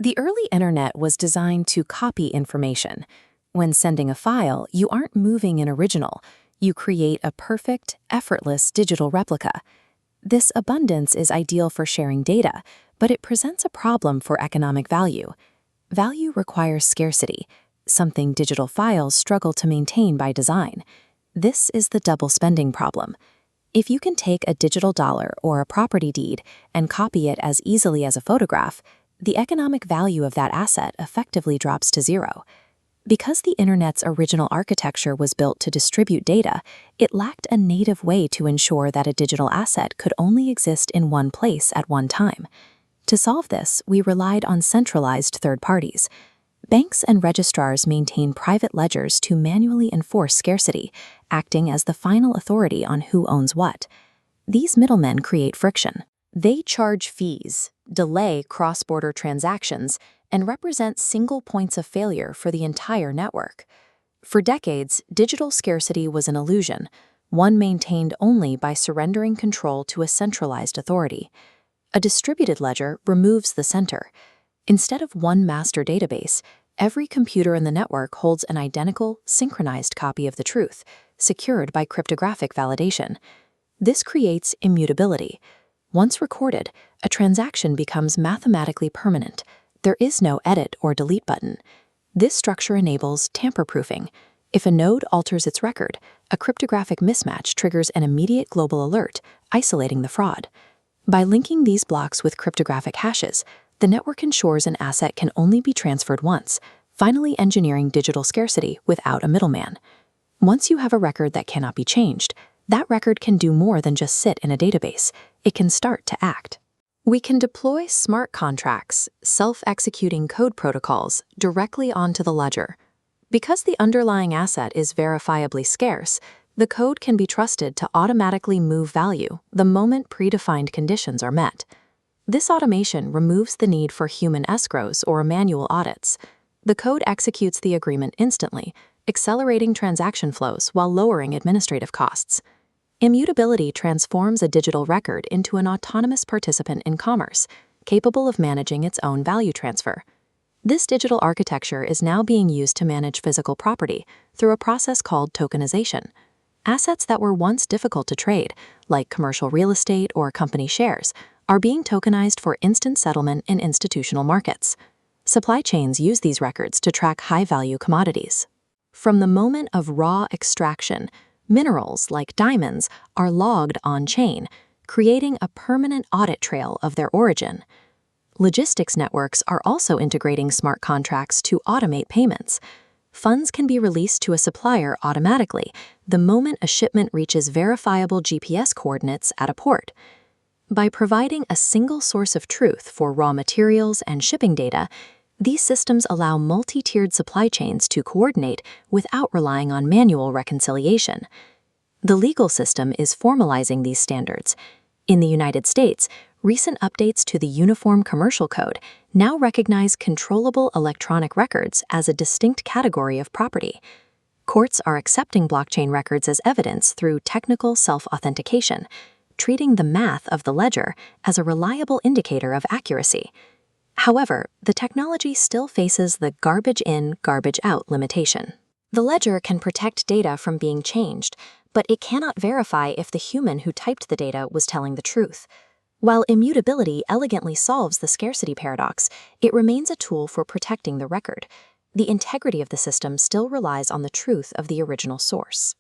The early internet was designed to copy information. When sending a file, you aren't moving an original. You create a perfect, effortless digital replica. This abundance is ideal for sharing data, but it presents a problem for economic value. Value requires scarcity, something digital files struggle to maintain by design. This is the double spending problem. If you can take a digital dollar or a property deed and copy it as easily as a photograph, the economic value of that asset effectively drops to zero. Because the Internet's original architecture was built to distribute data, it lacked a native way to ensure that a digital asset could only exist in one place at one time. To solve this, we relied on centralized third parties. Banks and registrars maintain private ledgers to manually enforce scarcity, acting as the final authority on who owns what. These middlemen create friction. They charge fees, delay cross-border transactions, and represent single points of failure for the entire network. For decades, digital scarcity was an illusion, one maintained only by surrendering control to a centralized authority. A distributed ledger removes the center. Instead of one master database, every computer in the network holds an identical, synchronized copy of the truth, secured by cryptographic validation. This creates immutability. Once recorded, a transaction becomes mathematically permanent. There is no edit or delete button. This structure enables tamper-proofing. If a node alters its record, a cryptographic mismatch triggers an immediate global alert, isolating the fraud. By linking these blocks with cryptographic hashes, the network ensures an asset can only be transferred once, finally engineering digital scarcity without a middleman. Once you have a record that cannot be changed, that record can do more than just sit in a database. It can start to act. We can deploy smart contracts, self-executing code protocols, directly onto the ledger. Because the underlying asset is verifiably scarce, the code can be trusted to automatically move value the moment predefined conditions are met. This automation removes the need for human escrows or manual audits. The code executes the agreement instantly, accelerating transaction flows while lowering administrative costs. Immutability transforms a digital record into an autonomous participant in commerce, capable of managing its own value transfer. This digital architecture is now being used to manage physical property through a process called tokenization. Assets that were once difficult to trade, like commercial real estate or company shares, are being tokenized for instant settlement in institutional markets. Supply chains use these records to track high-value commodities. From the moment of raw extraction, minerals, like diamonds, are logged on-chain, creating a permanent audit trail of their origin. Logistics networks are also integrating smart contracts to automate payments. Funds can be released to a supplier automatically the moment a shipment reaches verifiable GPS coordinates at a port. By providing a single source of truth for raw materials and shipping data, these systems allow multi-tiered supply chains to coordinate without relying on manual reconciliation. The legal system is formalizing these standards. In the United States, recent updates to the Uniform Commercial Code now recognize controllable electronic records as a distinct category of property. Courts are accepting blockchain records as evidence through technical self-authentication, treating the math of the ledger as a reliable indicator of accuracy. However, the technology still faces the garbage in, garbage out limitation. The ledger can protect data from being changed, but it cannot verify if the human who typed the data was telling the truth. While immutability elegantly solves the scarcity paradox, it remains a tool for protecting the record. The integrity of the system still relies on the truth of the original source.